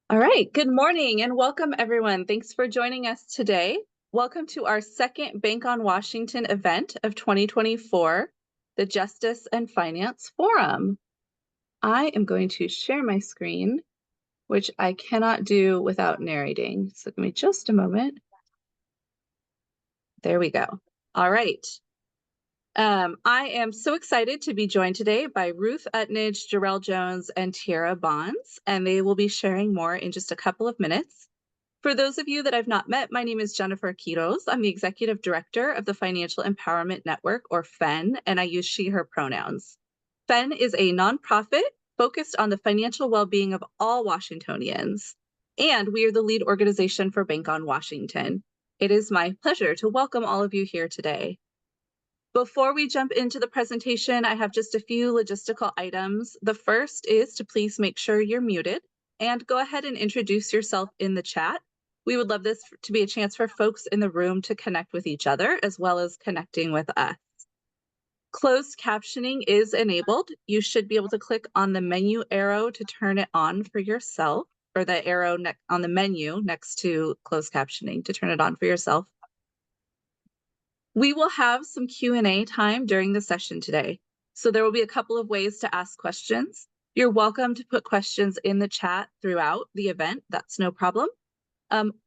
All right, good morning and welcome everyone. Thanks for joining us today. Welcome to our second Bank on Washington event of 2024, the Justice and Finance Forum. I am going to share my screen, which I cannot do without narrating. So give me just a moment. There we go. All right. I am so excited to be joined today by Ruth Utnage, Jerrel Jones, and Tierra Bonds, and they will be sharing more in just a couple of minutes. For those of you that I've not met, my name is Jennifer Quiros. I'm the Executive Director of the Financial Empowerment Network, or FEN, and I use she, her pronouns. FEN is a nonprofit focused on the financial well-being of all Washingtonians, and we are the lead organization for Bank on Washington. It is my pleasure to welcome all of you here today. Before we jump into the presentation, I have just a few logistical items. The first is to please make sure you're muted and go ahead and introduce yourself in the chat. We would love this to be a chance for folks in the room to connect with each other as well as connecting with us. Closed captioning is enabled. You should be able to click on the menu arrow to turn it on for yourself, or the arrow on the menu next to closed captioning to turn it on for yourself. We will have some Q&A time during the session today. So there will be a couple of ways to ask questions. You're welcome to put questions in the chat throughout the event. That's no problem.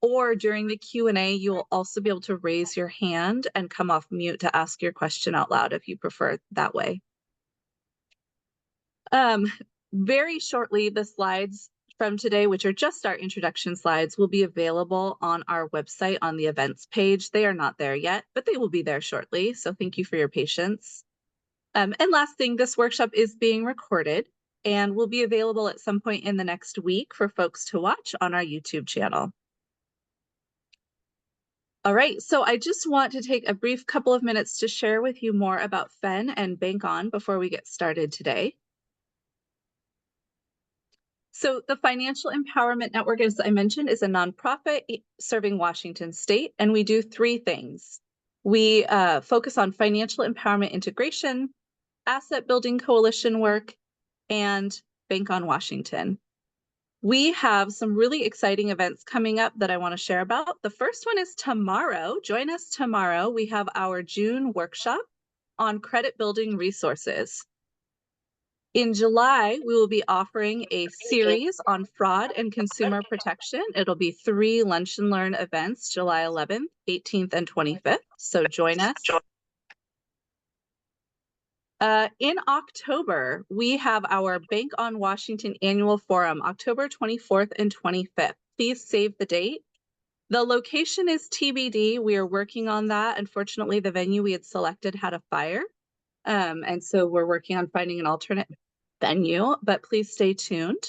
Or during the Q&A, you will also be able to raise your hand and come off mute to ask your question out loud if you prefer that way. Very shortly, the slides from today, which are just our introduction slides, will be available on our website on the events page. They are not there yet, but they will be there shortly. So thank you for your patience. And last thing, this workshop is being recorded and will be available at some point in the next week for folks to watch on our YouTube channel. All right, so I just want to take a brief couple of minutes to share with you more about FEN and Bank On before we get started today. So the Financial Empowerment Network, as I mentioned, is a nonprofit serving Washington State, and we do three things. We focus on financial empowerment integration, asset building coalition work, and Bank on Washington. We have some really exciting events coming up that I want to share about. The first one is tomorrow. Join us tomorrow. We have our June workshop on credit building resources. In July, we will be offering a series on fraud and consumer protection. It'll be 3 Lunch and Learn events, July 11th, 18th, and 25th. So join us. In October, we have our Bank on Washington Annual Forum, October 24th and 25th. Please save the date. The location is TBD. We are working on that. Unfortunately, the venue we had selected had a fire. And so we're working on finding an alternate venue, but please stay tuned.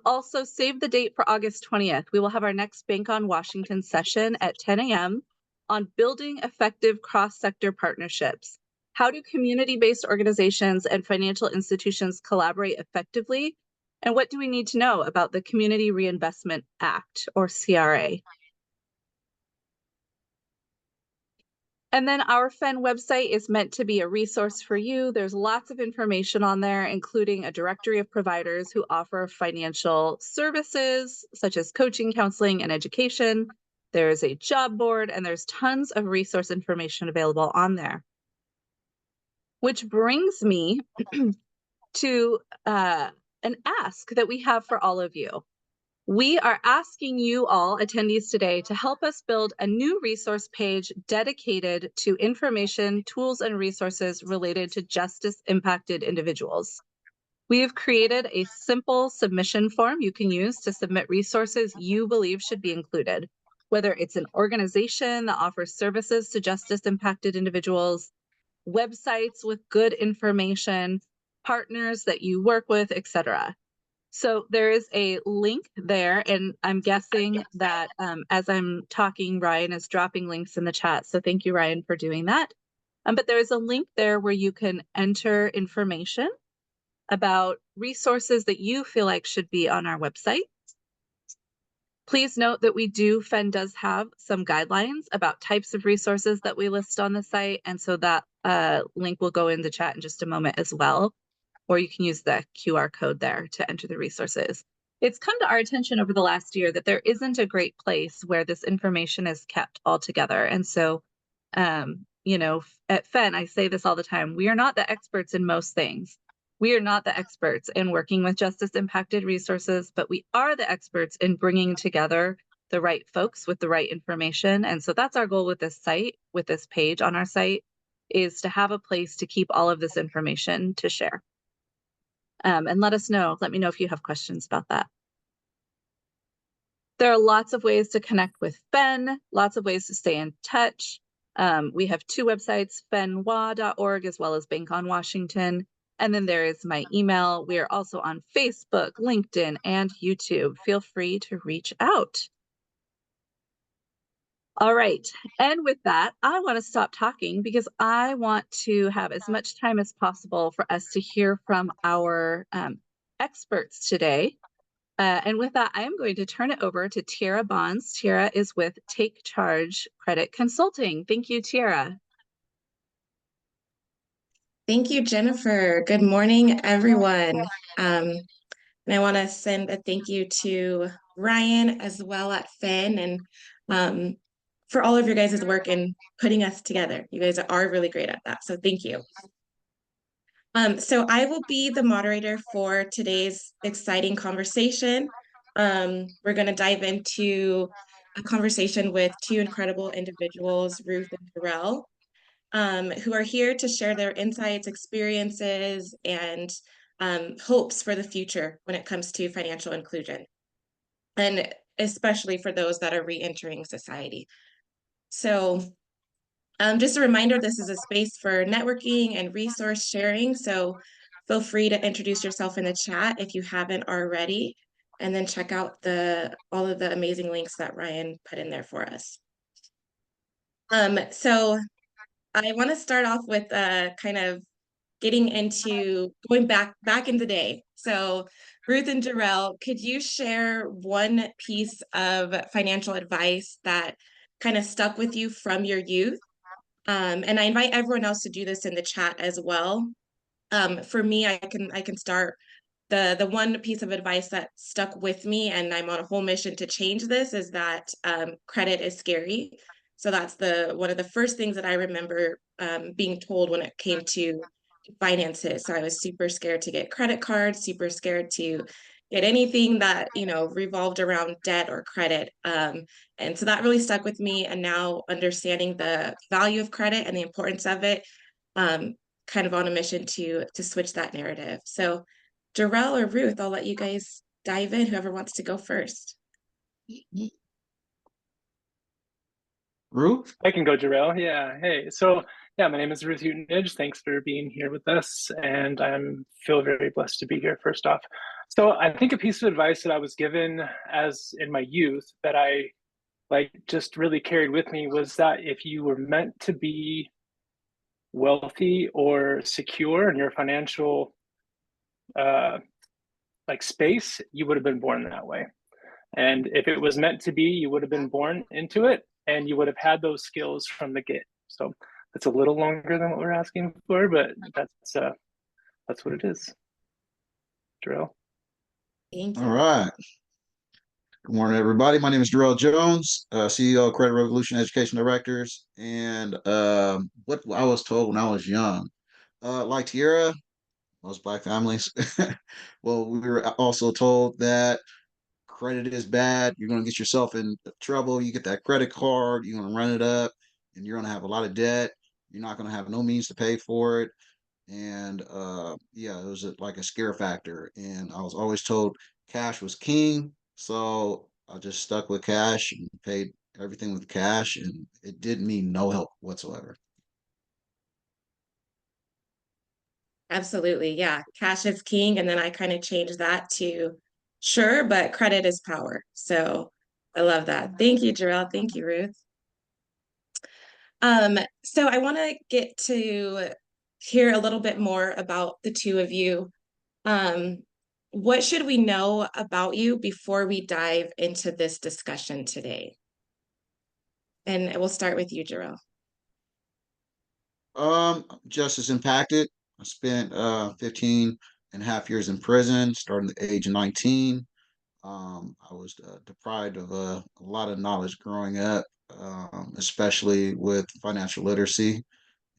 Also, save the date for August 20th. We will have our next Bank on Washington session at 10 a.m. on building effective cross-sector partnerships. How do community-based organizations and financial institutions collaborate effectively? And what do we need to know about the Community Reinvestment Act, or CRA? And then our FEN website is meant to be a resource for you. There's lots of information on there, including a directory of providers who offer financial services, such as coaching, counseling, and education. There's a job board, and there's tons of resource information available on there. Which brings me to an ask that we have for all of you. We are asking you all attendees today to help us build a new resource page dedicated to information, tools, and resources related to justice-impacted individuals. We have created a simple submission form you can use to submit resources you believe should be included, whether it's an organization that offers services to justice-impacted individuals, websites with good information, partners that you work with, etc. So there is a link there, and I'm guessing that as I'm talking, Ryan is dropping links in the chat. So thank you, Ryan, for doing that. But there is a link there where you can enter information about resources that you feel like should be on our website. Please note that FEN does have some guidelines about types of resources that we list on the site. And so that link will go in the chat in just a moment as well. Or you can use the QR code there to enter the resources. it's come to our attention over the last year that there isn't a great place where this information is kept all together. And so, at FEN, I say this all the time, we are not the experts in most things. We are not the experts in working with justice impacted resources, but we are the experts in bringing together the right folks with the right information. And so that's our goal with this site, with this page on our site, is to have a place to keep all of this information to share. And let me know if you have questions about that. There are lots of ways to connect with FEN, lots of ways to stay in touch. We have two websites, fenwa.org as well as Bank on Washington. And then there is my email. We are also on Facebook, LinkedIn, and YouTube. Feel free to reach out. All right. And with that, I want to stop talking because I want to have as much time as possible for us to hear from our experts today. And with that, I am going to turn it over to Tierra Bonds. Tierra is with Take Charge Credit Consulting. Thank you, Tierra. Thank you, Jennifer. Good morning, everyone. And I want to send a thank you to Ryan as well at FEN and for all of your guys' work in putting us together. You guys are really great at that. So thank you. So I will be the moderator for today's exciting conversation. We're going to dive into a conversation with two incredible individuals, Ruth and Jerrel, who are here to share their insights, experiences, and hopes for the future when it comes to financial inclusion, and especially for those that are re-entering society. So just a reminder, this is a space for networking and resource sharing. So feel free to introduce yourself in the chat if you haven't already, and then check out all of the amazing links that Ryan put in there for us. So I want to start off with kind of getting into going back in the day. So Ruth and Jerrel, could you share one piece of financial advice that kind of stuck with you from your youth? And I invite everyone else to do this in the chat as well. For me, I can start. The one piece of advice that stuck with me, and I'm on a whole mission to change this, is that credit is scary. So that's one of the first things that I remember being told when it came to finances. So I was super scared to get credit cards, super scared to get anything that, revolved around debt or credit. And so that really stuck with me. And now understanding the value of credit and the importance of it, kind of on a mission to switch that narrative. So Jerrel or Ruth, I'll let you guys dive in, whoever wants to go first. Ruth? I can go, Jerrel. Yeah. Hey. So, yeah, my name is Ruth Utnage. Thanks for being here with us, and I feel very blessed to be here. First off, so I think a piece of advice that I was given as in my youth that I just really carried with me was that if you were meant to be wealthy or secure in your financial space, you would have been born that way. And if it was meant to be, you would have been born into it, and you would have had those skills from the get. So it's a little longer than what we're asking for, but that's what it is. Jerrel. Thank you. All right. Good morning, everybody. My name is Jerrel Jones, CEO of Credit Revolution Education Directors. And what I was told when I was young, like Tierra, most Black families, well, we were also told that credit is bad. You're going to get yourself in trouble. You get that credit card, you're going to run it up, and you're going to have a lot of debt. You're not going to have no means to pay for it. And yeah, it was like a scare factor. And I was always told cash was king. So I just stuck with cash and paid everything with cash, and it didn't mean no help whatsoever. Absolutely. Yeah. Cash is king. And then I kind of changed that to sure, but credit is power. So I love that. Thank you, Jerrel. Thank you, Ruth. So I want to get to hear a little bit more about the two of you. What should we know about you before we dive into this discussion today? And we'll start with you, Jerrel. Justice impacted. I spent 15 and a half years in prison, starting at the age of 19. I was deprived of a lot of knowledge growing up, especially with financial literacy.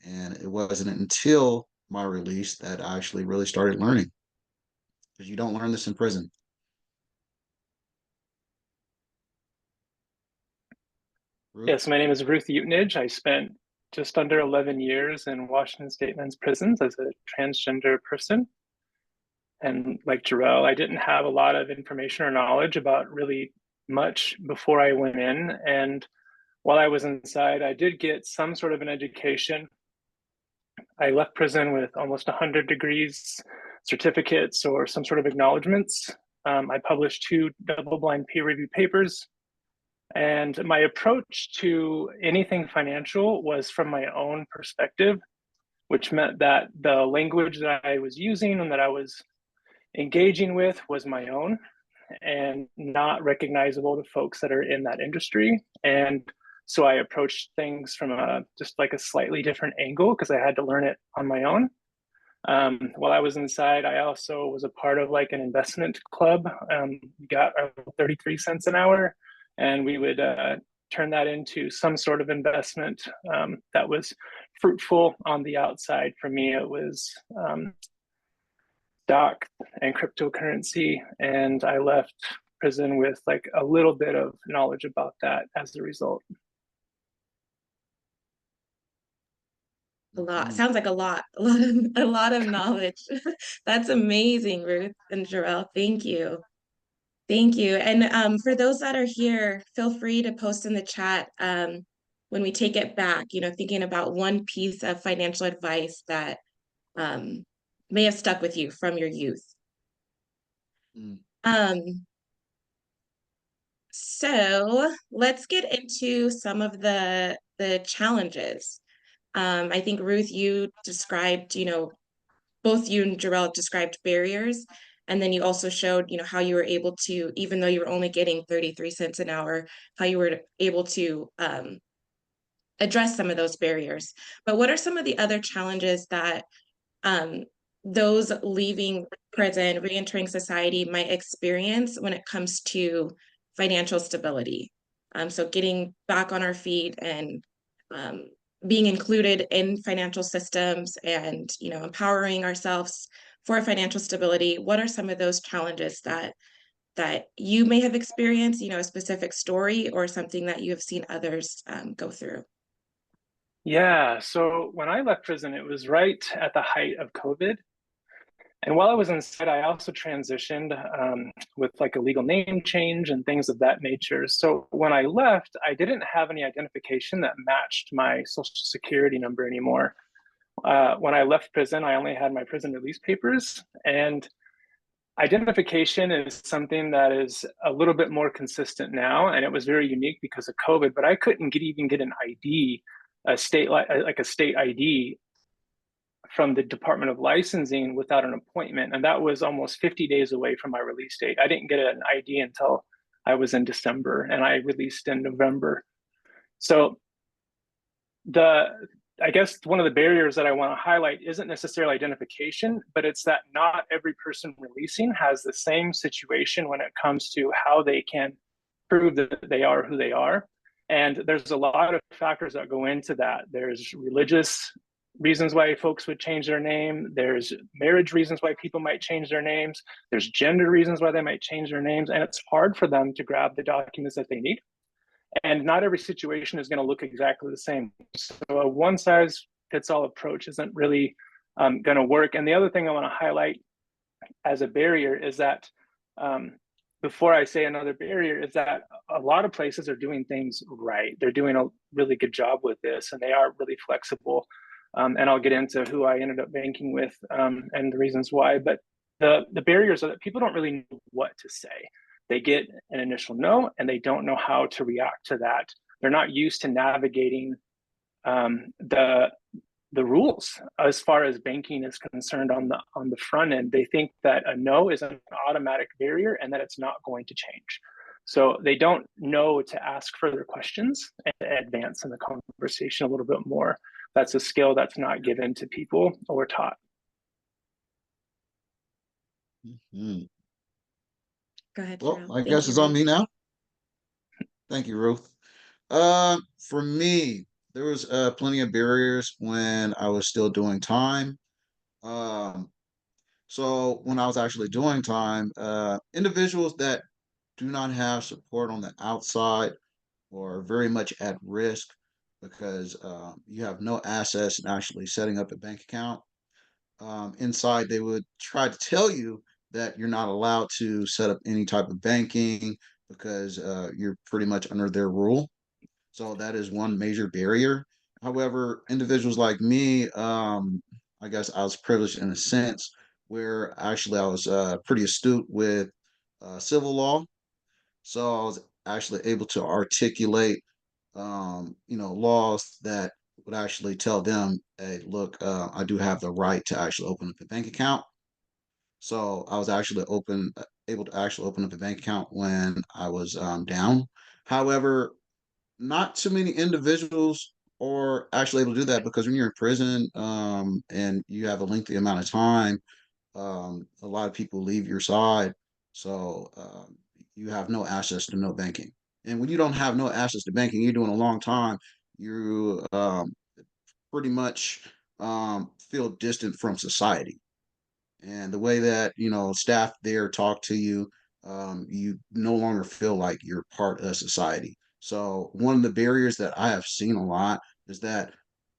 And it wasn't until my release that I actually really started learning, because you don't learn this in prison. Ruth? Yes, my name is Ruth Utnage. I spent just under 11 years in Washington State men's prisons as a transgender person. And like Jerrel, I didn't have a lot of information or knowledge about really much before I went in. And while I was inside, I did get some sort of an education. I left prison with almost 100 degrees, certificates, or some sort of acknowledgements. I published 2 double-blind peer-reviewed papers. And my approach to anything financial was from my own perspective, which meant that the language that I was using and that I was engaging with was my own and not recognizable to folks that are in that industry. And so I approached things from just like a slightly different angle because I had to learn it on my own. While I was inside, I also was a part of like an investment club. We got 33 cents an hour, and we would turn that into some sort of investment that was fruitful on the outside. For me, it was stock and cryptocurrency, and I left prison with like a little bit of knowledge about that as a result. A lot. Sounds like a lot of knowledge. That's amazing, Ruth and Jerrel. Thank you. Thank you. And for those that are here, feel free to post in the chat when we take it back, thinking about one piece of financial advice that may have stuck with you from your youth. So let's get into some of the challenges. I think Ruth, you described, both you and Jerrel described barriers, and then you also showed, how you were able to, even though you were only getting 33 cents an hour, how you were able to address some of those barriers. But what are some of the other challenges that those leaving prison, reentering society might experience when it comes to financial stability? So getting back on our feet and being included in financial systems and, empowering ourselves for financial stability. What are some of those challenges that you may have experienced, a specific story or something that you have seen others go through? Yeah, so when I left prison, it was right at the height of COVID. And while I was inside, I also transitioned with like a legal name change and things of that nature. So when I left, I didn't have any identification that matched my social security number anymore. When I left prison, I only had my prison release papers, and identification is something that is a little bit more consistent now. And it was very unique because of COVID, but I couldn't even get an ID, a state ID from the Department of Licensing without an appointment. And that was almost 50 days away from my release date. I didn't get an ID until I was in December, and I released in November. So I guess one of the barriers that I want to highlight isn't necessarily identification, but it's that not every person releasing has the same situation when it comes to how they can prove that they are who they are. And there's a lot of factors that go into that. There's religious reasons why folks would change their name. There's marriage reasons why people might change their names. There's gender reasons why they might change their names. And it's hard for them to grab the documents that they need. And not every situation is going to look exactly the same. So a one size fits all approach isn't really going to work. And the other thing I want to highlight as a barrier is that before I say another barrier is that a lot of places are doing things right. They're doing a really good job with this, and they are really flexible. And I'll get into who I ended up banking with and the reasons why. But the barriers are that people don't really know what to say. They get an initial no, and they don't know how to react to that. They're not used to navigating the rules as far as banking is concerned on the front end. They think that a no is an automatic barrier and that it's not going to change. So they don't know to ask further questions and advance in the conversation a little bit more. That's a skill that's not given to people or taught. Mm-hmm. Go ahead, Well, Jerrel. I Thank guess you, it's on Ruth. me now. Thank you, Ruth. For me, there was plenty of barriers when I was still doing time. Um, so when I was actually doing time, individuals that do not have support on the outside or very much at risk because you have no access in actually setting up a bank account. Inside, they would try to tell you that you're not allowed to set up any type of banking because you're pretty much under their rule. So that is one major barrier. However, individuals like me, I guess I was privileged in a sense where actually I was pretty astute with civil law. So I was actually able to articulate, laws that would actually tell them, hey, look, I do have the right to actually open up a bank account. So I was actually able to actually open up a bank account when I was down. However, not too many individuals are actually able to do that because when you're in prison and you have a lengthy amount of time, a lot of people leave your side. So you have no access to no banking. And when you don't have no access to banking, you're doing a long time, you pretty much feel distant from society. And the way that, staff there talk to you, you no longer feel like you're part of society. So one of the barriers that I have seen a lot is that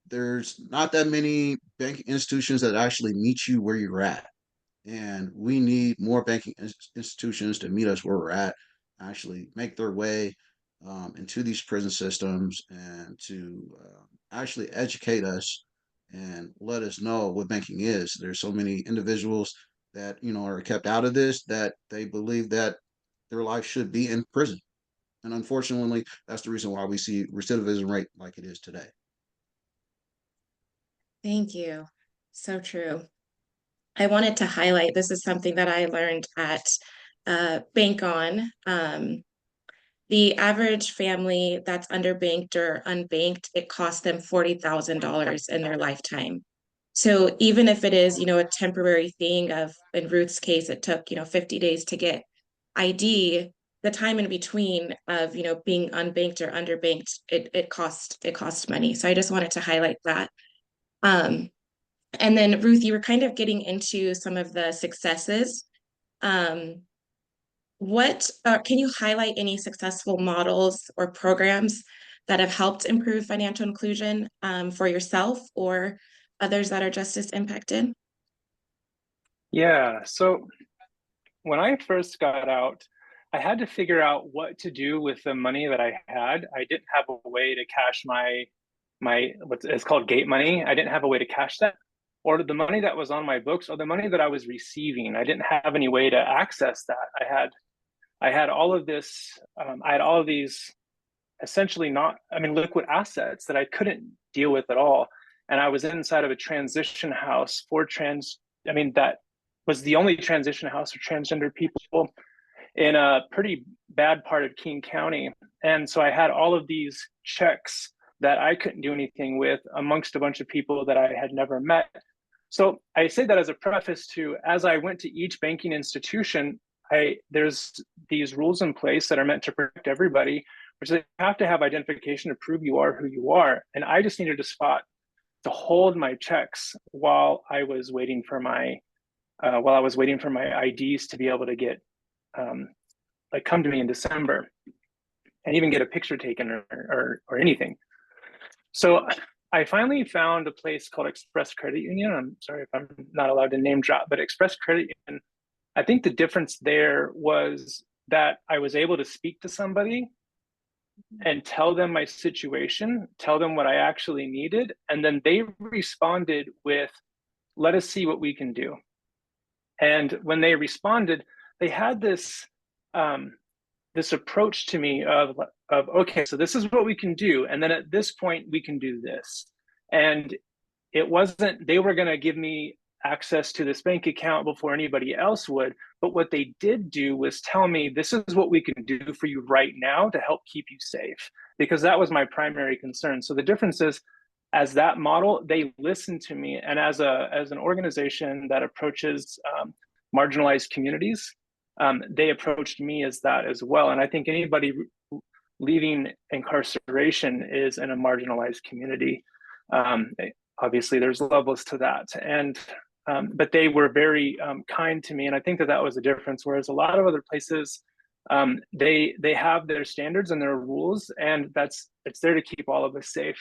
there's not that many banking institutions that actually meet you where you're at. And we need more banking institutions to meet us where we're at, actually make their way into these prison systems and to actually educate us and let us know what banking is. There's so many individuals that are kept out of this that they believe that their life should be in prison. And unfortunately, that's the reason why we see recidivism rate like it is today. Thank you. So true. I wanted to highlight, this is something that I learned at Bank On. The average family that's underbanked or unbanked, it costs them $40,000 in their lifetime. So even if it is, a temporary thing of, in Ruth's case, it took, 50 days to get ID, the time in between of, being unbanked or underbanked, it costs money. So I just wanted to highlight that. And then Ruth, you were kind of getting into some of the successes. What can you highlight any successful models or programs that have helped improve financial inclusion for yourself or others that are just as impacted? Yeah, so when I first got out, I had to figure out what to do with the money that I had. I didn't have a way to cash my what's called gate money. I didn't have a way to cash that, or the money that was on my books, or the money that I was receiving. I didn't have any way to access that. I had all of this. I had all of these essentially liquid assets that I couldn't deal with at all. And I was inside of a transition house for that was the only transition house for transgender people in a pretty bad part of King County. And so I had all of these checks that I couldn't do anything with amongst a bunch of people that I had never met. So I say that as a preface to, as I went to each banking institution, there's these rules in place that are meant to protect everybody, which they have to have identification to prove you are who you are. And I just needed a spot to hold my checks while I was waiting for my IDs to be able to get come to me in December and even get a picture taken or anything. So I finally found a place called Express Credit Union. I'm sorry if I'm not allowed to name drop, but Express Credit Union, I think the difference there was that I was able to speak to somebody and tell them my situation, tell them what I actually needed. And then they responded with, let us see what we can do. And when they responded, they had this this approach to me of okay, so this is what we can do, and then at this point we can do this. And it wasn't they were going to give me access to this bank account before anybody else would, but what they did do was tell me, this is what we can do for you right now to help keep you safe, because that was my primary concern. So the difference is, as that model, they listened to me, and as an organization that approaches marginalized communities, they approached me as that as well. And I think anybody leaving incarceration is in a marginalized community. Obviously, there's levels to that, and but they were very kind to me, and I think that was a difference. Whereas a lot of other places, they have their standards and their rules, and it's there to keep all of us safe.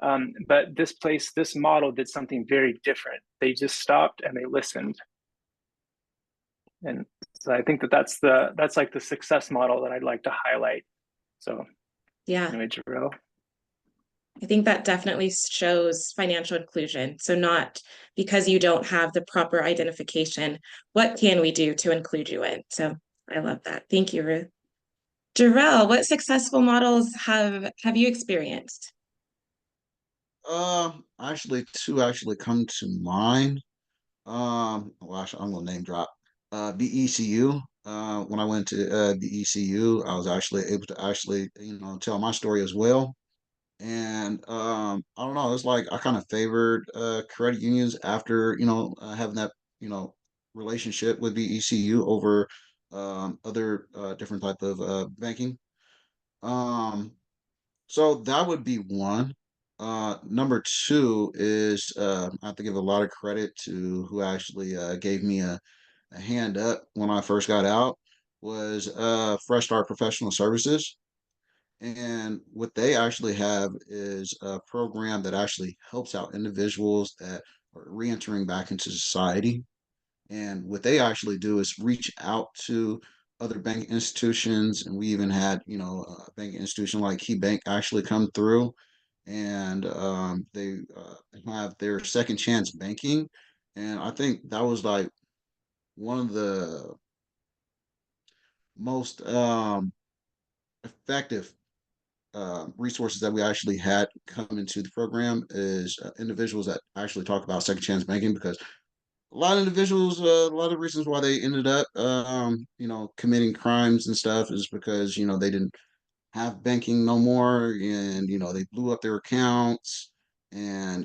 But this model did something very different. They just stopped and they listened, and so I think that's like the success model that I'd like to highlight. So Yeah. anyway, Jerrel. I think that definitely shows financial inclusion. So not because you don't have the proper identification, what can we do to include you in? So I love that. Thank you, Ruth. Jerrel, what successful models have you experienced? Actually, two actually come to mind. Well, actually, I'm gonna name drop. BECU. When I went to BECU, I was actually able to actually, tell my story as well. And I don't know, it's like I kind of favored credit unions after, having that, relationship with BECU over other different type of banking. Um, so that would be one. Number two is I have to give a lot of credit to who actually gave me a hand up when I first got out was Fresh Start Professional Services. And what they actually have is a program that actually helps out individuals that are reentering back into society. And what they actually do is reach out to other bank institutions. And we even had, a bank institution like Key Bank actually come through and they have their second chance banking. And I think that was like one of the most effective resources that we actually had come into the program is individuals that actually talk about second chance banking because a lot of individuals, a lot of reasons why they ended up, committing crimes and stuff is because, they didn't have banking no more and, they blew up their accounts and,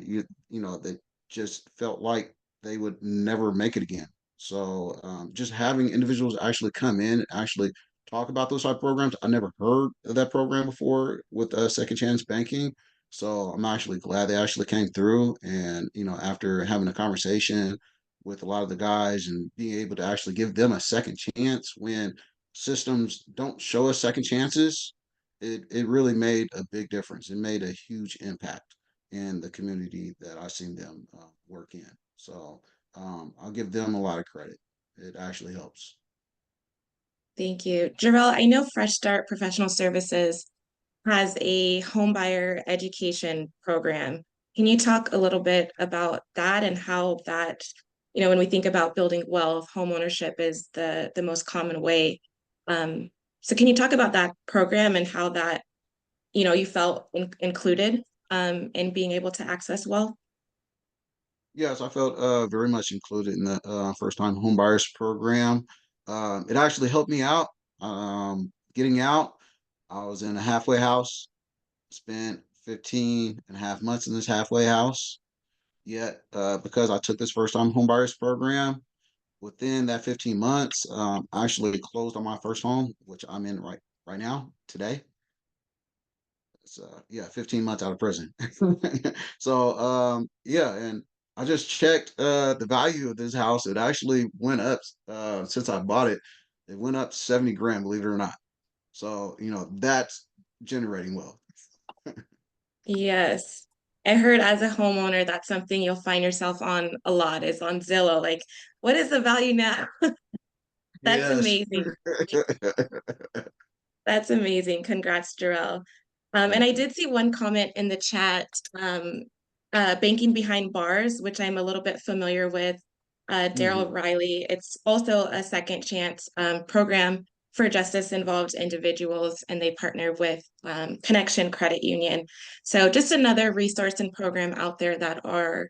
they just felt like they would never make it again. So just having individuals actually come in and actually talk about those type of programs. I never heard of that program before with Second Chance Banking. So I'm actually glad they actually came through. And, after having a conversation with a lot of the guys and being able to actually give them a second chance when systems don't show us second chances, it really made a big difference. It made a huge impact in the community that I've seen them work in. So I'll give them a lot of credit. It actually helps. Thank you. Jerrel, I know Fresh Start Professional Services has a homebuyer education program. Can you talk a little bit about that and how that, when we think about building wealth, home ownership is the most common way. So can you talk about that program and how that, you felt included in being able to access wealth? Yes, I felt very much included in the first time homebuyers program. It actually helped me out getting out. I was in a halfway house, spent 15 and a half months in this halfway house. Yet, because I took this first time homebuyers program, within that 15 months, I actually closed on my first home, which I'm in right now today. It's 15 months out of prison. So yeah, and I just checked the value of this house. It actually went up since I bought it. It went up 70 grand, believe it or not. So, that's generating wealth. Yes. I heard as a homeowner, that's something you'll find yourself on a lot is on Zillow. Like, what is the value now? That's Yes. amazing. That's amazing. Congrats, Jerrel. And I did see one comment in the chat, banking behind bars, which I'm a little bit familiar with. Daryl Mhm. Riley. It's also a second chance program for justice involved individuals, and they partner with Connection Credit Union. So just another resource and program out there that are,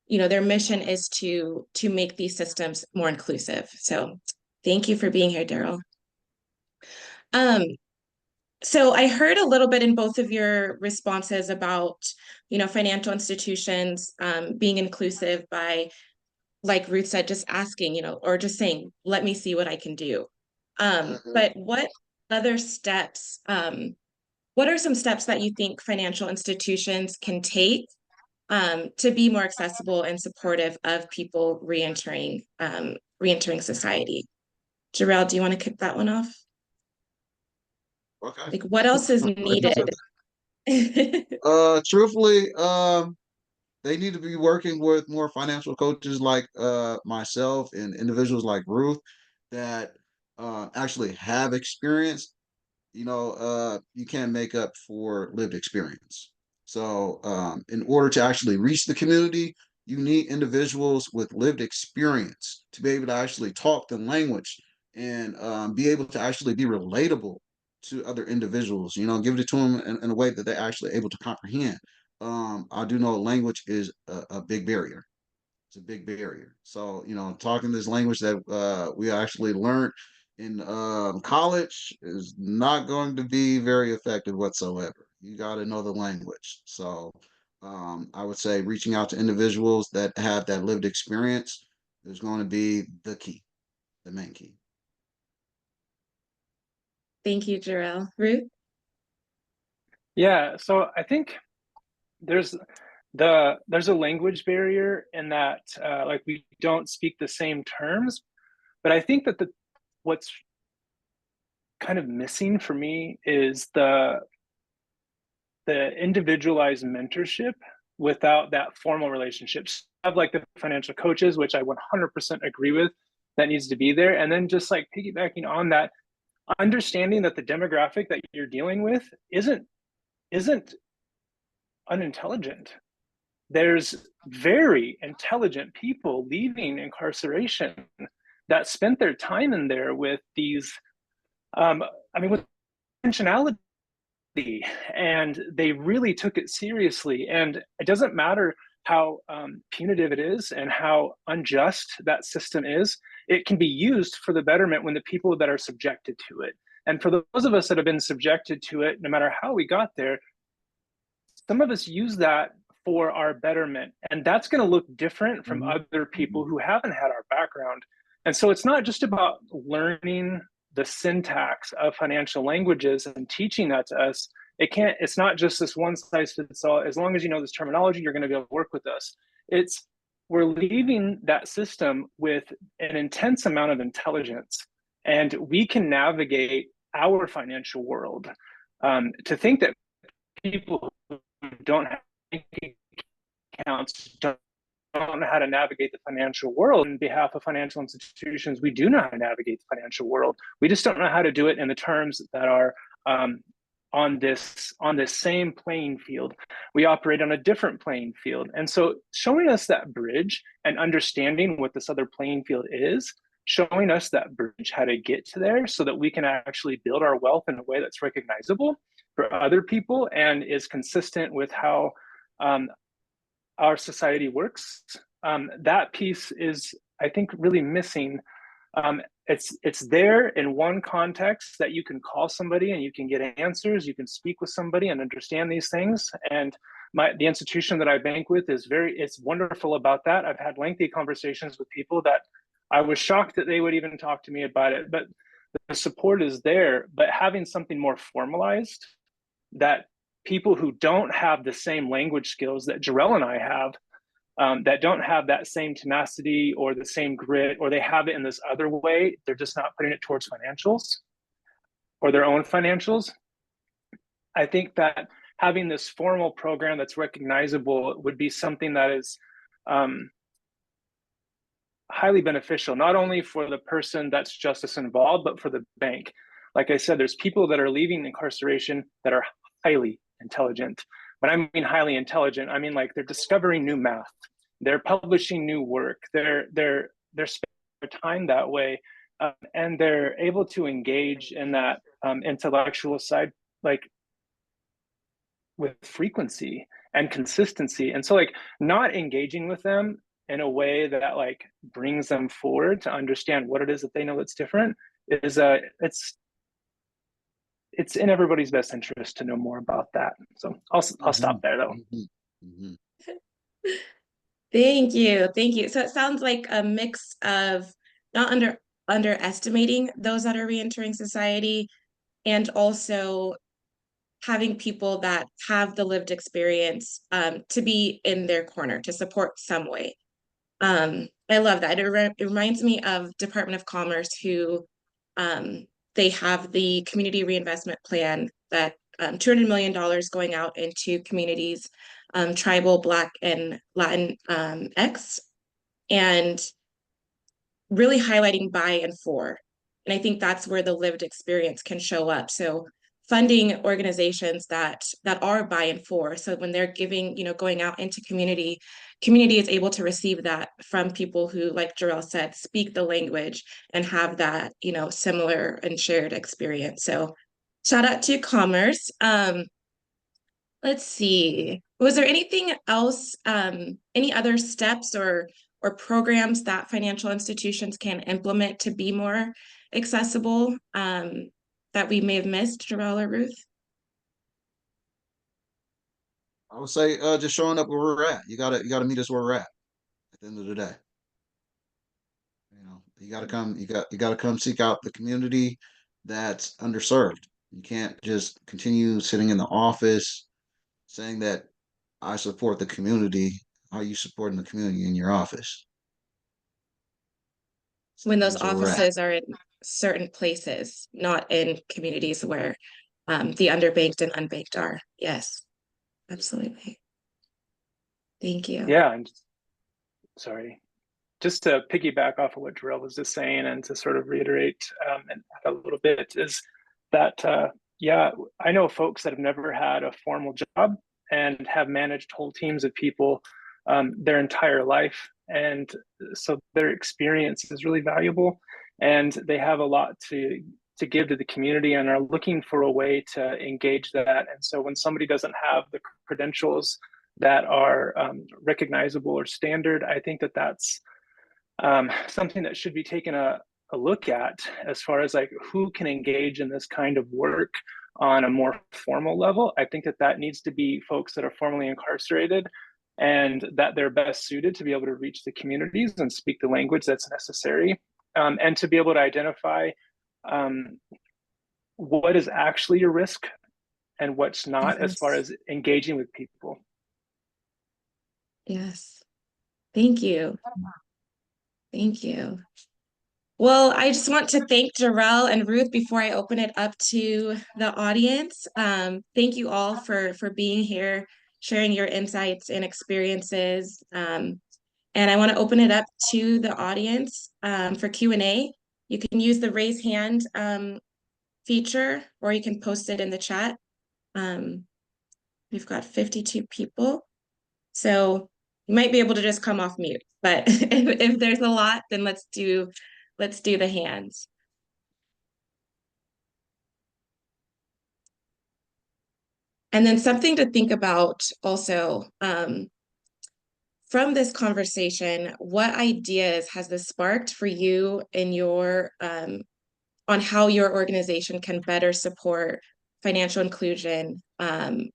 their mission is to make these systems more inclusive. So thank you for being here, Daryl. So I heard a little bit in both of your responses about, financial institutions being inclusive by like Ruth said, just asking, or just saying, let me see what I can do. Mhm. But what other steps, what are some steps that you think financial institutions can take to be more accessible and supportive of people reentering society? Jerrel, do you want to kick that one off? Okay. Like, what else is needed? Truthfully, they need to be working with more financial coaches like myself and individuals like Ruth that actually have experience. You can't make up for lived experience. So, in order to actually reach the community, you need individuals with lived experience to be able to actually talk the language and be able to actually be relatable to other individuals. Give it to them in a way that they're actually able to comprehend. I do know language is a big barrier. It's a big barrier. So, talking this language that we actually learned in college is not going to be very effective whatsoever. You got to know the language. So, I would say reaching out to individuals that have that lived experience is going to be the key, the main key. Thank you, Jerrel. Ruth? Yeah, so I think there's a language barrier in that like we don't speak the same terms, but I think that what's kind of missing for me is the individualized mentorship without that formal relationships. Have like the financial coaches, which I 100% agree with, that needs to be there, and then just like piggybacking on that, understanding that the demographic that you're dealing with isn't unintelligent. There's very intelligent people leaving incarceration that spent their time in there with these, with intentionality, and they really took it seriously. And it doesn't matter how punitive it is and how unjust that system is, it can be used for the betterment when the people that are subjected to it. And for those of us that have been subjected to it, no matter how we got there, some of us use that for our betterment. And that's going to look different from other people who haven't had our background. And so it's not just about learning the syntax of financial languages and teaching that to us. It's not just this one size fits all. As long as you know this terminology, you're going to be able to work with us. We're leaving that system with an intense amount of intelligence, and we can navigate our financial world. To think that people who don't have bank accounts don't know how to navigate the financial world. On behalf of financial institutions, we do know how to navigate the financial world. We just don't know how to do it in the terms that are on this same playing field. We operate on a different playing field. And so showing us that bridge and understanding what this other playing field is, showing us that bridge, how to get to there so that we can actually build our wealth in a way that's recognizable for other people and is consistent with how our society works. That piece is, I think, really missing. It's there in one context that you can call somebody and you can get answers. You can speak with somebody and understand these things. And the institution that I bank with it's wonderful about that. I've had lengthy conversations with people that I was shocked that they would even talk to me about it. But the support is there. But having something more formalized, that people who don't have the same language skills that Jerrel and I have, that don't have that same tenacity or the same grit, or they have it in this other way, they're just not putting it towards financials or their own financials. I think that having this formal program that's recognizable would be something that is highly beneficial, not only for the person that's justice involved, but for the bank. Like I said, there's people that are leaving incarceration that are highly intelligent. When I mean highly intelligent, I mean like they're discovering new math, they're publishing new work, they're spending their time that way, and they're able to engage in that intellectual side, like with frequency and consistency. And so like not engaging with them in a way that like brings them forward to understand what it is that they know that's different is it's in everybody's best interest to know more about that. So I'll stop there though. Thank you. Thank you. So it sounds like a mix of not underestimating those that are reentering society and also having people that have the lived experience to be in their corner to support some way. I love that. It reminds me of Department of Commerce, who they have the community reinvestment plan that $200 million going out into communities, tribal, Black, and Latin X, and really highlighting by and for. And I think that's where the lived experience can show up. So funding organizations that are by and for. So when they're giving, going out into community is able to receive that from people who, like Jerrel said, speak the language and have that, similar and shared experience. So shout out to Commerce. Let's see. Was there anything else, any other steps or programs that financial institutions can implement to be more accessible that we may have missed, Jerrel or Ruth? I would say just showing up where we're at. You gotta meet us where we're at the end of the day. You gotta come, you gotta come seek out the community that's underserved. You can't just continue sitting in the office saying that I support the community. How are you supporting the community in your office? When those Meet us where we're at. offices are in certain places, not in communities where the underbanked and unbanked are. Yes, absolutely. Thank you. Yeah, and sorry, just to piggyback off of what Jerrel was just saying, and to sort of reiterate and add a little bit, is that yeah, I know folks that have never had a formal job and have managed whole teams of people their entire life, and so their experience is really valuable, and they have a lot to give to the community and are looking for a way to engage that. And so when somebody doesn't have the credentials that are recognizable or standard, I think that that's something that should be taken a look at, as far as like who can engage in this kind of work on a more formal level. I think that that needs to be folks that are formally incarcerated, and that they're best suited to be able to reach the communities and speak the language that's necessary, and to be able to identify what is actually a risk and what's not, as far as engaging with people. Yes. Thank you. Thank you. Well, I just want to thank Jerrel and Ruth before I open it up to the audience. Thank you all for being here, sharing your insights and experiences. And I want to open it up to the audience for Q&A. You can use the raise hand feature, or you can post it in the chat. We've got 52 people, so you might be able to just come off mute. But if there's a lot, then let's do the hands. And then something to think about also, from this conversation, what ideas has this sparked for you in your, on how your organization can better support financial inclusion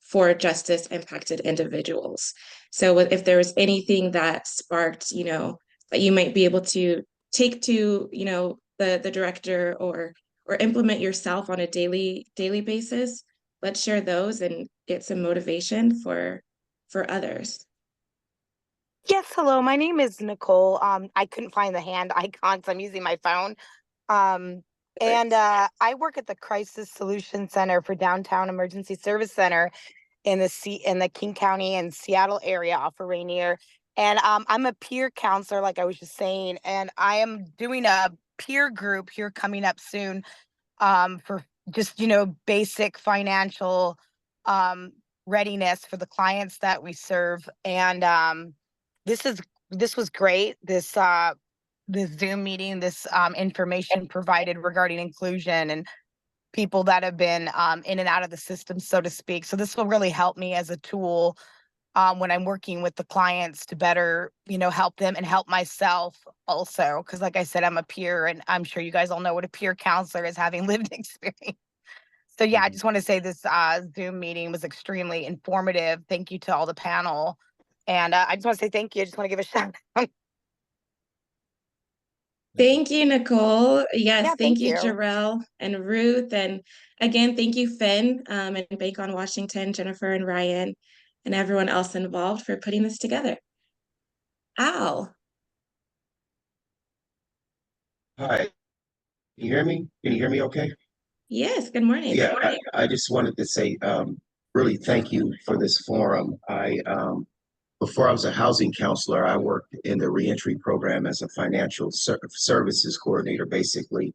for justice impacted individuals? So if there was anything that sparked, that you might be able to take to, the director or implement yourself on a daily basis, let's share those and get some motivation for others. Yes, hello. My name is Nicole. I couldn't find the hand icon, so I'm using my phone. I work at the Crisis Solution Center for Downtown Emergency Service Center in the King County and Seattle area off of Rainier. And I'm a peer counselor, like I was just saying, and I am doing a peer group here coming up soon for just, basic financial readiness for the clients that we serve. And this was great. This Zoom meeting, this information provided regarding inclusion and people that have been in and out of the system, so to speak. So this will really help me as a tool when I'm working with the clients to better, help them and help myself also. Because like I said, I'm a peer, and I'm sure you guys all know what a peer counselor is, having lived experience. So yeah, I just want to say this Zoom meeting was extremely informative. Thank you to all the panel. And I just want to say thank you. I just want to give a shout out. Thank you, Nicole. Yes, Yeah, thank thank you, you. Jerrel and Ruth. And again, thank you, Finn, and Bank on Washington, Jennifer and Ryan, and everyone else involved for putting this together. Al. Hi, can you hear me? Can you hear me okay? Yes, good morning. Yeah, I just wanted to say really thank you for this forum. Before I was a housing counselor, I worked in the reentry program as a financial services coordinator, basically.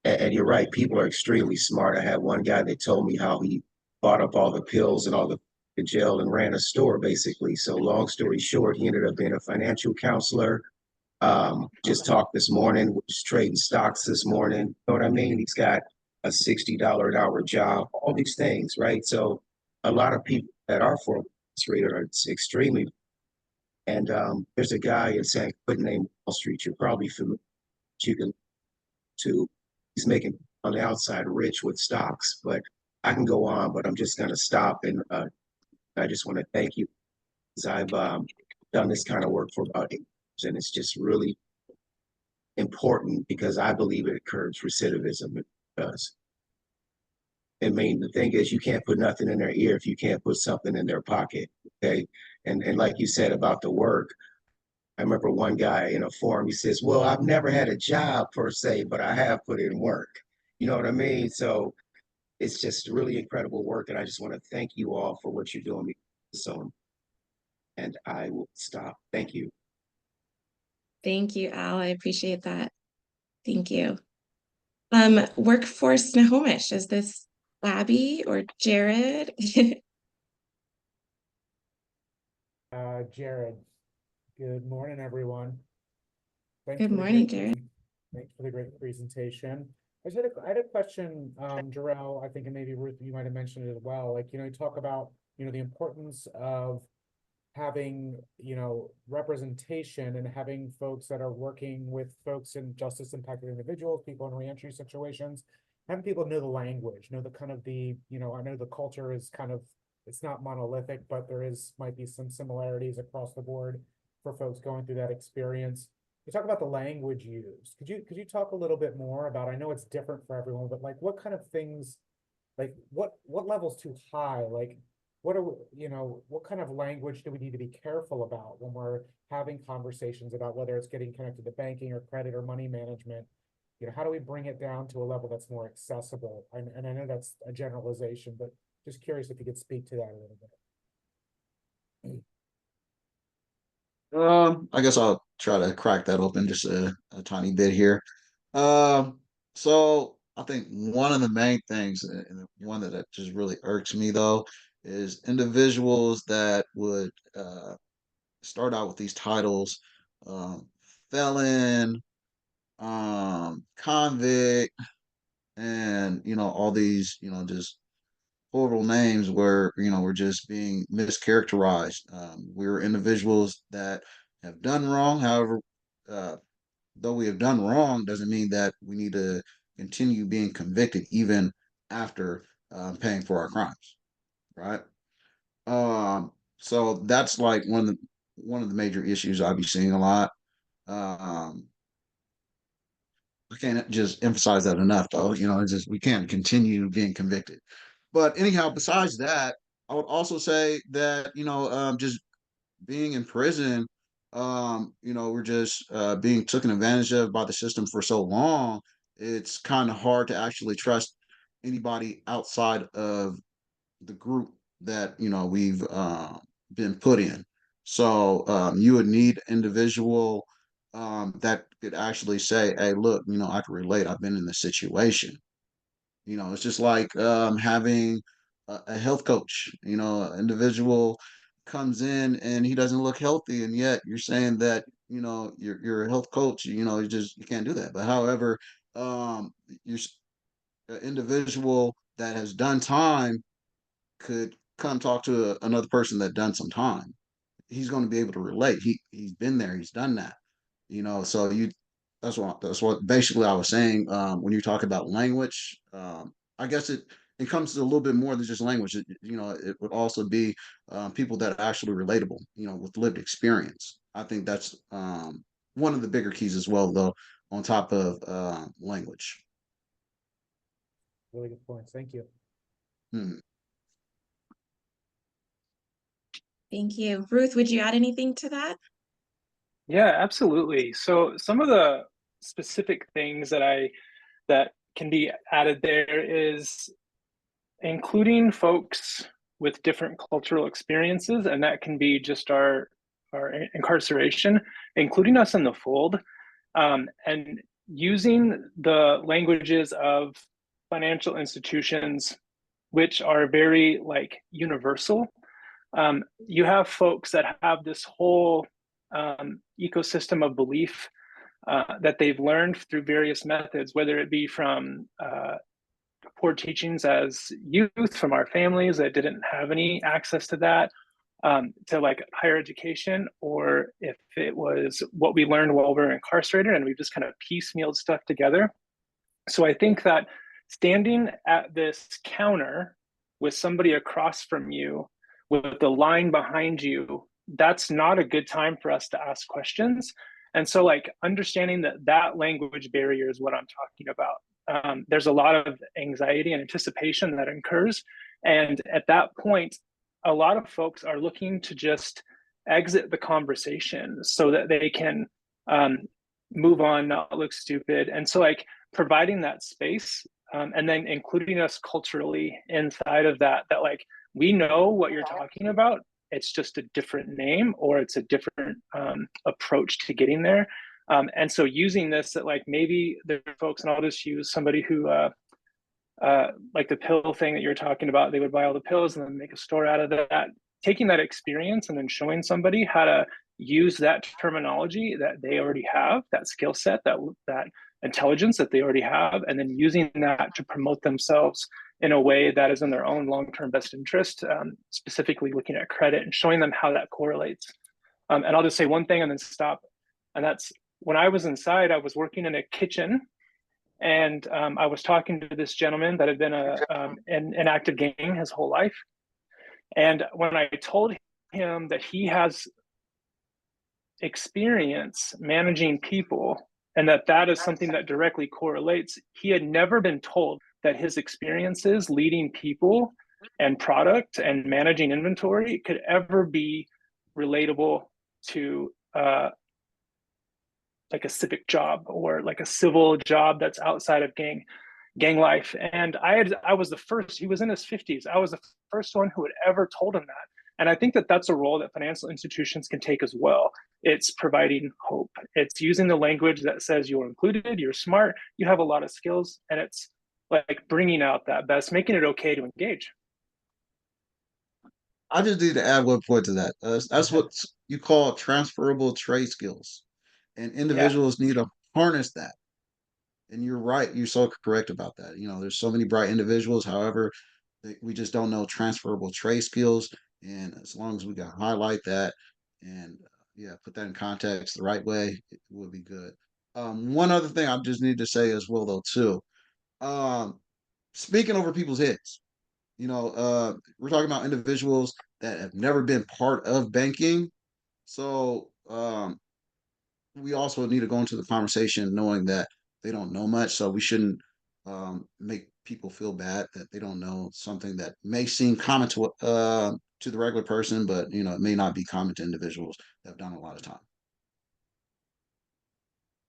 And you're right, people are extremely smart. I had one guy that told me how he bought up all the pills and all the jail and ran a store, basically. So long story short, he ended up being a financial counselor. Just talked this morning, was trading stocks this morning. You know what I mean? He's got a $60 an hour job, all these things, right? So a lot of people that are for rated are extremely. And there's a guy in San Quentin named Wall Street. You're probably familiar. You can too. He's making on the outside rich with stocks, but I can go on, but I'm just going to stop. And I just want to thank you because I've done this kind of work for about 8 years, and it's just really important because I believe it curbs recidivism. It does. I mean, the thing is, you can't put nothing in their ear if you can't put something in their pocket. Okay. And like you said about the work, I remember one guy in a forum, he says, well, I've never had a job per se, but I have put in work. You know what I mean? So it's just really incredible work. And I just want to thank you all for what you're doing. So, and I will stop. Thank you. Thank you, Al. I appreciate that. Thank you. Workforce Nahomish, is this Abby or Jared? Jared. Good morning, everyone. Good morning, Jared. Thanks for the great presentation. I had a question, Jerrel, I think, and maybe Ruth, you might have mentioned it as well. Like, you talk about, the importance of having, representation and having folks that are working with folks in justice impacted individuals, people in reentry situations, having people know the language, know the kind of I know the culture is kind of, it's not monolithic, but might be some similarities across the board for folks going through that experience. You talk about the language used. Could you talk a little bit more about, I know it's different for everyone, but like what kind of things, like what level's too high? Like what kind of language do we need to be careful about when we're having conversations about whether it's getting connected to banking or credit or money management? How do we bring it down to a level that's more accessible? And I know that's a generalization, but just curious if you could speak to that a little bit. I guess I'll try to crack that open just a tiny bit here. So I think one of the main things, and the one that just really irks me though, is individuals that would start out with these titles, um, felon, convict, and all these just horrible names where we're just being mischaracterized. We're individuals that have done wrong. However, though we have done wrong, doesn't mean that we need to continue being convicted even after paying for our crimes, right? So that's like one of the major issues I'll be seeing a lot. Um, I can't just emphasize that enough, though. It's just we can't continue being convicted. But anyhow, besides that, I would also say that just being in prison, we're just being taken advantage of by the system for so long. It's kind of hard to actually trust anybody outside of the group that we've been put in. So you would need individual that could actually say, "Hey, look, I can relate. I've been in this situation." It's just like having a health coach. An individual comes in and he doesn't look healthy, and yet you're saying that you're a health coach. You can't do that. But however, you're an individual that has done time could come talk to another person that done some time. He's going to be able to relate. He's been there. He's done that. So that's what basically I was saying when you talk about language. I guess it comes to a little bit more than just language. It would also be people that are actually relatable, with lived experience. I think that's one of the bigger keys as well, though, on top of language. Really good points. Thank you. Thank you. Ruth, would you add anything to that? Yeah, absolutely. So some of the specific things that can be added there is including folks with different cultural experiences, and that can be just our incarceration, including us in the fold, and using the languages of financial institutions, which are very like universal. You have folks that have this whole ecosystem of belief that they've learned through various methods, whether it be from poor teachings as youth from our families that didn't have any access to that, to like higher education, or if it was what we learned while we were incarcerated and we just kind of piecemealed stuff together. So I think that standing at this counter with somebody across from you with the line behind you, that's not a good time for us to ask questions. And so like understanding that language barrier is what I'm talking about. There's a lot of anxiety and anticipation that occurs. And at that point, a lot of folks are looking to just exit the conversation so that they can move on, not look stupid. And so like providing that space, and then including us culturally inside of that like, we know what you're talking about. It's just a different name, or it's a different approach to getting there. And so using this, that like maybe there are folks, and I'll just use somebody who like the pill thing that you're talking about, they would buy all the pills and then make a store out of that. Taking that experience and then showing somebody how to use that terminology that they already have, that skill set, that intelligence that they already have, and then using that to promote themselves in a way that is in their own long-term best interest, specifically looking at credit and showing them how that correlates. And I'll just say one thing and then stop. And that's when I was inside, I was working in a kitchen, and I was talking to this gentleman that had been an active gang his whole life. And when I told him that he has experience managing people and that is something that directly correlates, he had never been told that his experiences leading people and product and managing inventory could ever be relatable to like a civic job or like a civil job that's outside of gang life. And I was the first. He was in his 50s. I was the first one who had ever told him that. And I think that that's a role that financial institutions can take as well. It's providing hope. It's using the language that says you're included, you're smart, you have a lot of skills, and it's like bringing out that best, making it okay to engage. I just need to add one point to that. That's what you call transferable trade skills, and individuals need to harness that. And you're right. You're so correct about that. There's so many bright individuals. However, we just don't know transferable trade skills. And as long as we can highlight that and put that in context the right way, it will be good. One other thing I just need to say as well, though, too. Speaking over people's heads. We're talking about individuals that have never been part of banking. So we also need to go into the conversation knowing that they don't know much. So we shouldn't make people feel bad that they don't know something that may seem common to the regular person, but it may not be common to individuals that have done a lot of time.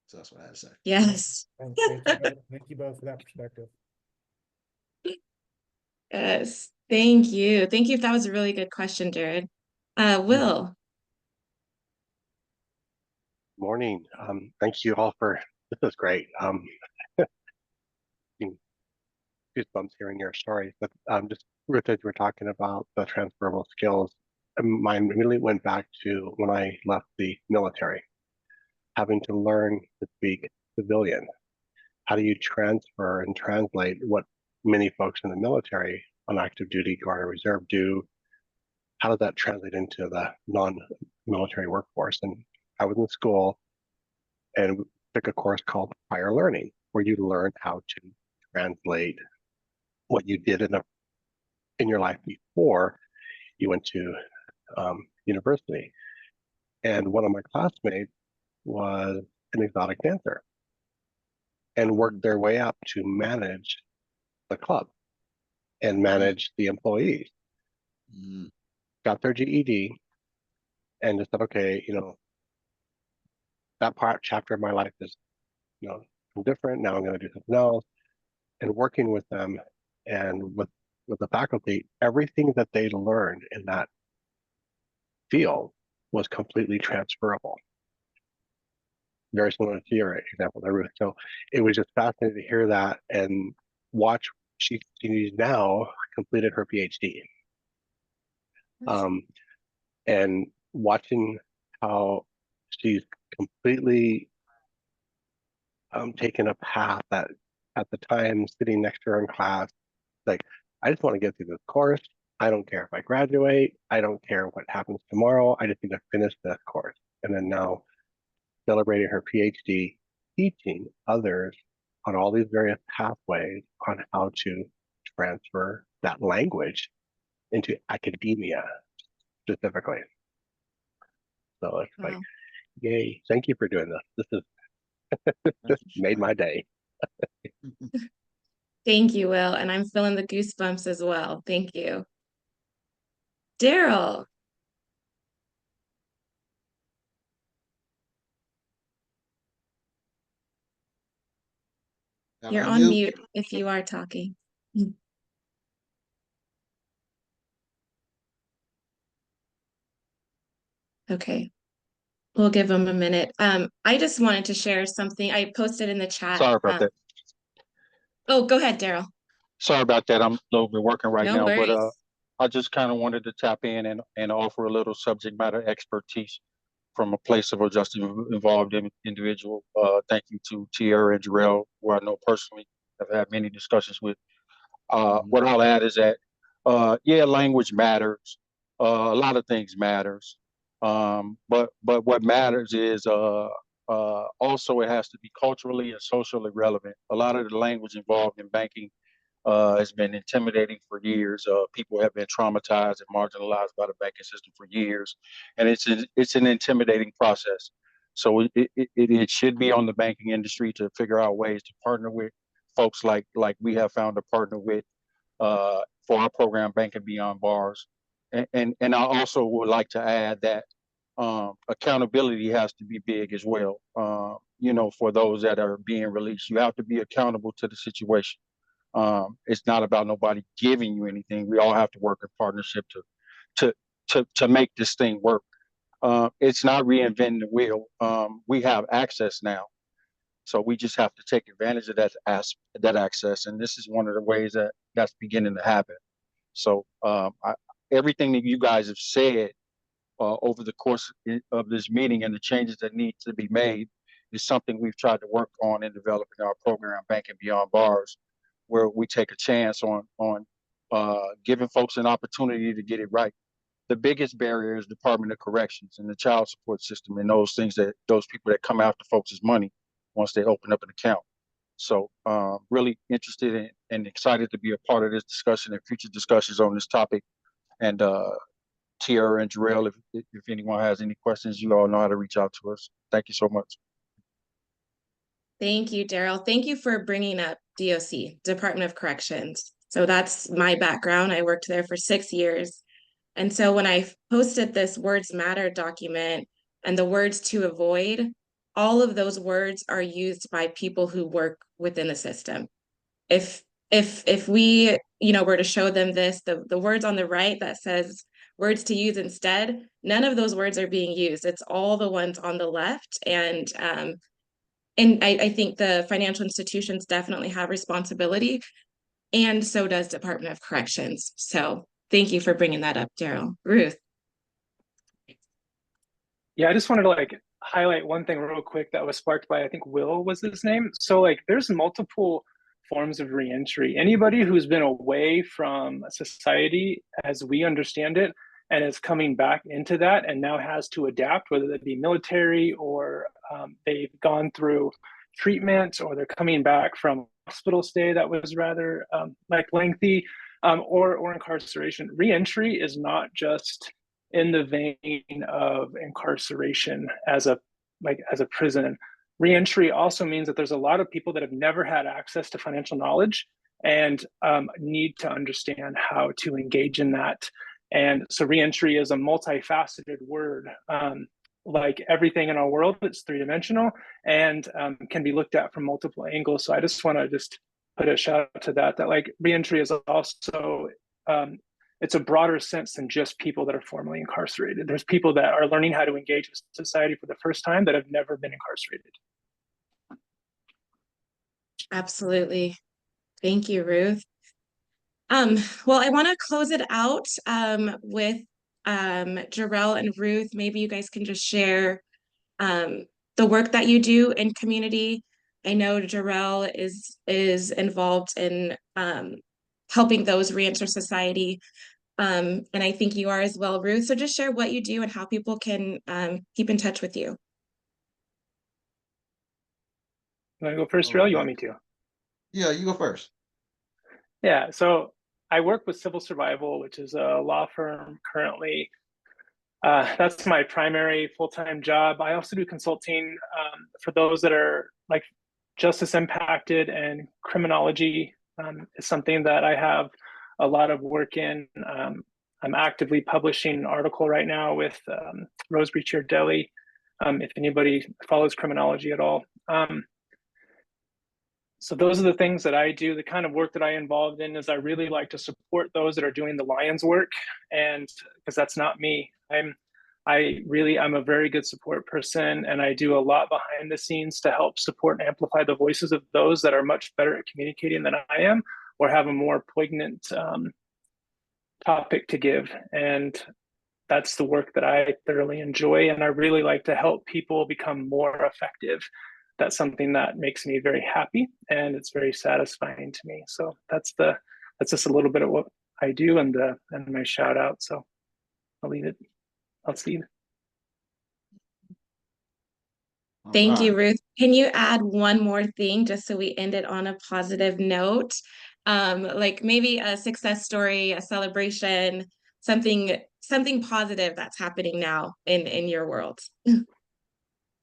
So that's what I had to say. Yes. Thank you both for that perspective. Yes. Thank you. Thank you. That was a really good question, Jared. Will. Morning. Thank you all this is great. Goosebumps hearing your story, but just Ruth, as we're talking about the transferable skills, mine immediately went back to when I left the military, having to learn to speak civilian. How do you transfer and translate what many folks in the military on active duty, guard, or reserve do? How does that translate into the non-military workforce? And I was in school and took a course called prior learning, where you learn how to translate what you did in your life before you went to university. And one of my classmates was an exotic dancer and worked their way up to manage the club and manage the employees. Got their GED and just said, okay, that chapter of my life is, different. Now I'm going to do something else. And working with them and with the faculty, everything that they learned in that field was completely transferable. Very similar to Tierra example there, Ruth. So it was just fascinating to hear that and watch. She's now completed her PhD. And watching how she's completely taken a path that at the time sitting next to her in class, like, I just want to get through this course. I don't care if I graduate. I don't care what happens tomorrow. I just need to finish this course. And then now celebrating her PhD, teaching others on all these various pathways on how to transfer that language into academia specifically. So it's like, yay, thank you for doing this. This made my day. Thank you, Will. And I'm feeling the goosebumps as well. Thank you. Jerrel. You're on mute if you are talking. Okay. We'll give them a minute. I just wanted to share something I posted in the chat. Sorry about that. Oh, go ahead, Jerrel. Sorry about that. I'm a little bit working right now, worries. but I just kind of wanted to tap in and offer a little subject matter expertise from a place of a justice involved individual. Thank you to Tierra and Jerrel, who I know personally, have had many discussions with. What I'll add is that, yeah, language matters. A lot of things matters. But what matters is also it has to be culturally and socially relevant. A lot of the language involved in banking has been intimidating for years. People have been traumatized and marginalized by the banking system for years, and it's an intimidating process. So it should be on the banking industry to figure out ways to partner with folks like we have found to partner with for our program, Banking Beyond Bars. And I also would like to add that accountability has to be big as well. For those that are being released, you have to be accountable to the situation. It's not about nobody giving you anything. We all have to work in partnership to make this thing work. It's not reinventing the wheel. We have access now, so we just have to take advantage of that access. And this is one of the ways that's beginning to happen. So everything that you guys have said over the course of this meeting and the changes that need to be made is something we've tried to work on in developing our program, Banking Beyond Bars, where we take a chance on giving folks an opportunity to get it right. The biggest barrier is Department of Corrections and the child support system and those people that come after folks' money once they open up an account. So really interested in and excited to be a part of this discussion and future discussions on this topic. And Tierra and Jerrel, if anyone has any questions, you all know how to reach out to us. Thank you so much. Thank you, Jerrel. Thank you for bringing up DOC, Department of Corrections. So that's my background. I worked there for 6 years. And so when I posted this Words Matter document and the words to avoid, all of those words are used by people who work within the system. If we, were to show them this, the words on the right that says words to use instead, none of those words are being used. It's all the ones on the left. And I think the financial institutions definitely have responsibility, and so does Department of Corrections. So thank you for bringing that up, Jerrel. Ruth. Yeah, I just wanted to highlight one thing real quick that was sparked by, I think Will was his name. So there's multiple forms of reentry. Anybody who's been away from society as we understand it and is coming back into that and now has to adapt, whether that be military or they've gone through treatment or they're coming back from hospital stay that was rather lengthy, or incarceration. Reentry is not just in the vein of incarceration as a prison. Reentry also means that there's a lot of people that have never had access to financial knowledge and need to understand how to engage in that. And so reentry is a multifaceted word. Like everything in our world, it's three-dimensional and can be looked at from multiple angles. So I just want to put a shout out to that like reentry is also, it's a broader sense than just people that are formerly incarcerated. There's people that are learning how to engage with society for the first time that have never been incarcerated. Absolutely. Thank you, Ruth. Well, I want to close it out with Jerrel and Ruth. Maybe you guys can just share the work that you do in community. I know Jerrel is involved in helping those reenter society, and I think you are as well, Ruth. So just share what you do and how people can keep in touch with you. You want to go first, Jerrel? You want me to? Yeah, you go first. Yeah, so I work with Civil Survival, which is a law firm currently. That's my primary full-time job. I also do consulting for those that are like justice impacted, and criminology is something that I have a lot of work in. I'm actively publishing an article right now with Rosebery Jerrel, if anybody follows criminology at all. So those are the things that I do. The kind of work that I involved in is I really like to support those that are doing the lion's work, and because that's not me. I'm a very good support person, and I do a lot behind the scenes to help support and amplify the voices of those that are much better at communicating than I am, or have a more poignant topic to give. And that's the work that I thoroughly enjoy, and I really like to help people become more effective. That's something that makes me very happy, and it's very satisfying to me. So that's just a little bit of what I do, and my shout out. So I'll leave it. I'll see. Thank you, Ruth. Can you add one more thing just so we end it on a positive note? Like maybe a success story, a celebration, something positive that's happening now in your world.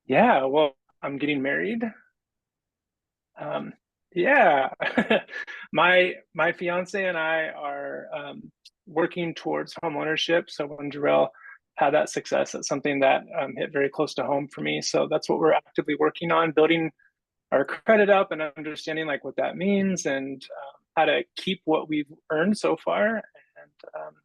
Yeah, well, I'm getting married. Yeah, my fiance and I are working towards home ownership. So when Jerrel had that success, that's something that hit very close to home for me. So that's what we're actively working on, building our credit up and understanding like what that means, and how to keep what we've earned so far. And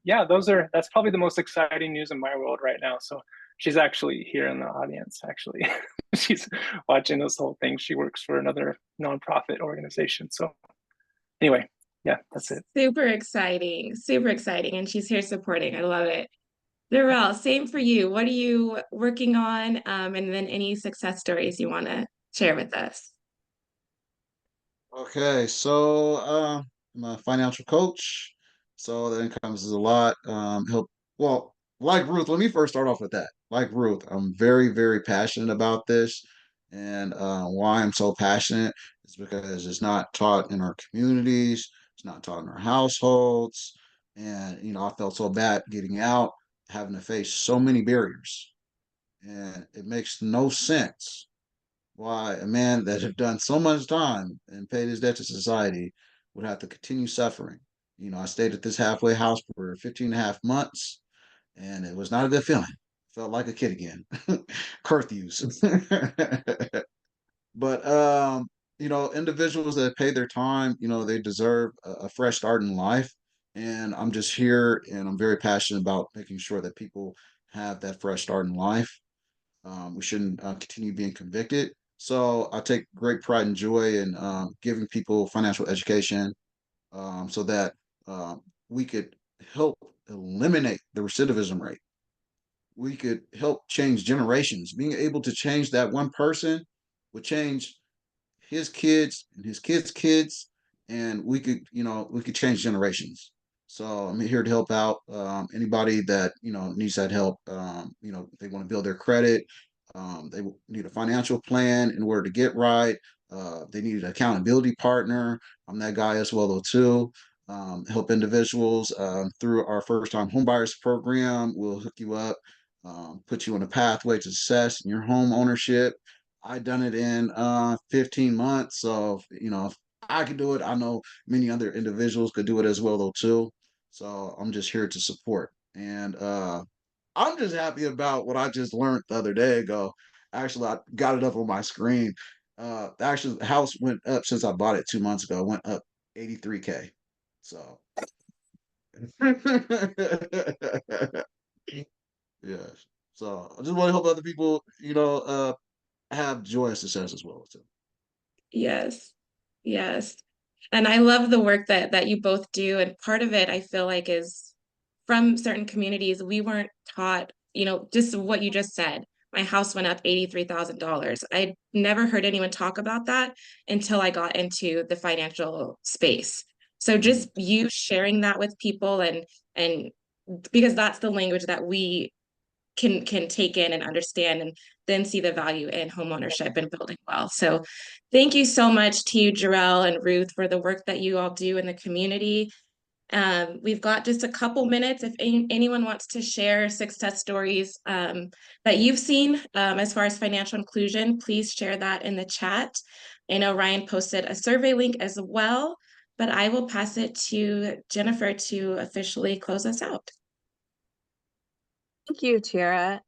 yeah, that's probably the most exciting news in my world right now. So she's actually here in the audience, actually. She's watching this whole thing. She works for another nonprofit organization. So anyway, yeah, that's it. Super exciting, and she's here supporting. I love it. Jerrel, same for you. What are you working on? And then any success stories you want to share with us? Okay, so I'm a financial coach, so that encompasses a lot. Well, like Ruth, let me first start off with that. Like Ruth, I'm very, very passionate about this, and why I'm so passionate is because it's not taught in our communities, it's not taught in our households, and I felt so bad getting out, having to face so many barriers, and it makes no sense why a man that had done so much time and paid his debt to society would have to continue suffering. I stayed at this halfway house for 15 and a half months, and it was not a good feeling. Felt like a kid again. Curfews. But individuals that pay their time, they deserve a fresh start in life. And I'm just here, and I'm very passionate about making sure that people have that fresh start in life. We shouldn't continue being convicted. So I take great pride and joy in giving people financial education, so that we could help eliminate the recidivism rate. We could help change generations. Being able to change that one person would change his kids and his kids' kids, and we could change generations. So I'm here to help out anybody that needs that help. If they want to build their credit, They need a financial plan in order to get right. They need an accountability partner. I'm that guy as well, though, too. Help individuals through our first time homebuyers program. We'll hook you up, put you on a pathway to success in your home ownership. I done it in 15 months. So, if I could do it, I know many other individuals could do it as well, though, too. So I'm just here to support. And I'm just happy about what I just learned the other day ago. Actually, I got it up on my screen. Actually, the house went up since I bought it 2 months ago. It went up 83K. So, yes. So I just want to help other people, have joy and success as well. So. Yes. Yes. And I love the work that you both do. And part of it, I feel like, is from certain communities, we weren't taught, just what you just said. My house went up $83,000. I never heard anyone talk about that until I got into the financial space. So just you sharing that with people and because that's the language that we can take in and understand, and then see the value in homeownership and building wealth. So thank you so much to you, Jerrel and Ruth, for the work that you all do in the community. We've got just a couple minutes. If anyone wants to share success stories that you've seen as far as financial inclusion, please share that in the chat. I know Ryan posted a survey link as well, but I will pass it to Jennifer to officially close us out. Thank you, Tierra.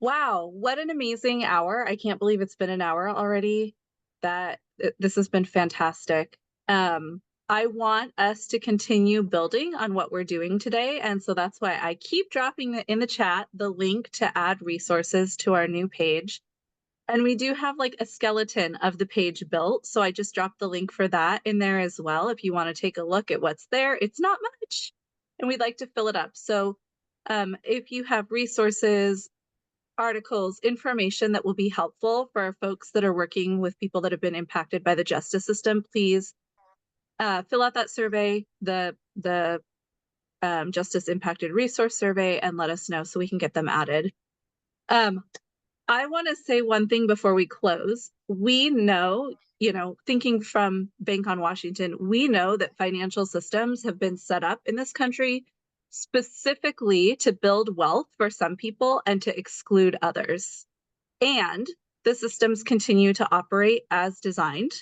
Wow, what an amazing hour. I can't believe it's been an hour already. This has been fantastic. I want us to continue building on what we're doing today. And so that's why I keep dropping in the chat the link to add resources to our new page. And we do have like a skeleton of the page built. So I just dropped the link for that in there as well. If you want to take a look at what's there, it's not much. And we'd like to fill it up. So if you have resources, articles, information that will be helpful for folks that are working with people that have been impacted by the justice system, please fill out that survey, the Justice Impacted Resource Survey, and let us know so we can get them added. I want to say one thing before we close. We know, thinking from Bank on Washington, we know that financial systems have been set up in this country specifically to build wealth for some people and to exclude others. And the systems continue to operate as designed.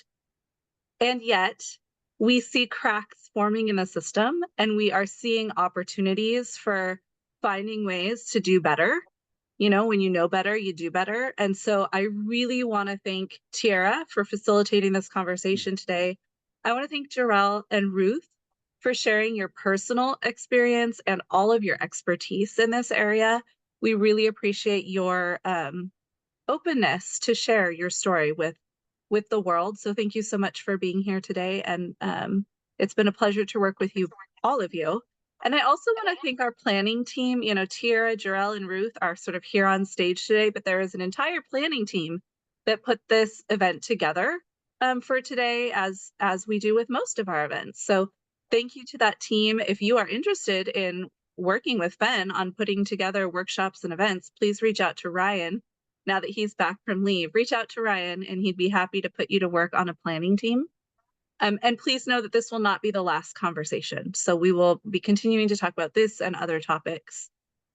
And yet we see cracks forming in the system, and we are seeing opportunities for finding ways to do better. When you know better, you do better. And so I really want to thank Tierra for facilitating this conversation today. I want to thank Jerrel and Ruth for sharing your personal experience and all of your expertise in this area. We really appreciate your openness to share your story with the world. So thank you so much for being here today. And it's been a pleasure to work with you, all of you. And I also want to thank our planning team. Tierra, Jerrel, and Ruth are sort of here on stage today, but there is an entire planning team that put this event together for today, as we do with most of our events. So thank you to that team. If you are interested in working with FEN on putting together workshops and events, please reach out to Ryan. Now that he's back from leave, reach out to Ryan and he'd be happy to put you to work on a planning team. And please know that this will not be the last conversation. So we will be continuing to talk about this and other topics.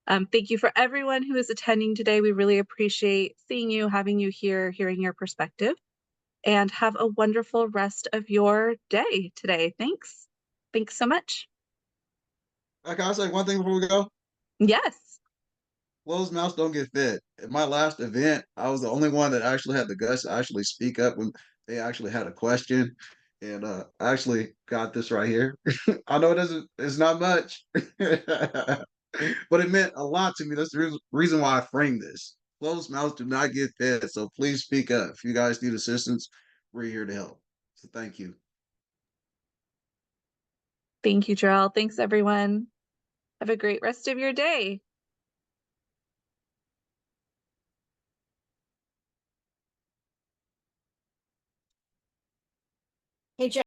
Thank you for everyone who is attending today. We really appreciate seeing you, having you here, hearing your perspective, and have a wonderful rest of your day today. Thanks. Thanks so much. Can I say one thing before we go? Yes. Closed mouths don't get fed. At my last event, I was the only one that actually had the guts to actually speak up when they actually had a question. And I actually got this right here. I know it's not much, but it meant a lot to me. That's the reason why I framed this. Closed mouths do not get fed. So please speak up. If you guys need assistance, we're here to help. So thank you. Thank you, Jerrel. Thanks, everyone. Have a great rest of your day. Hey,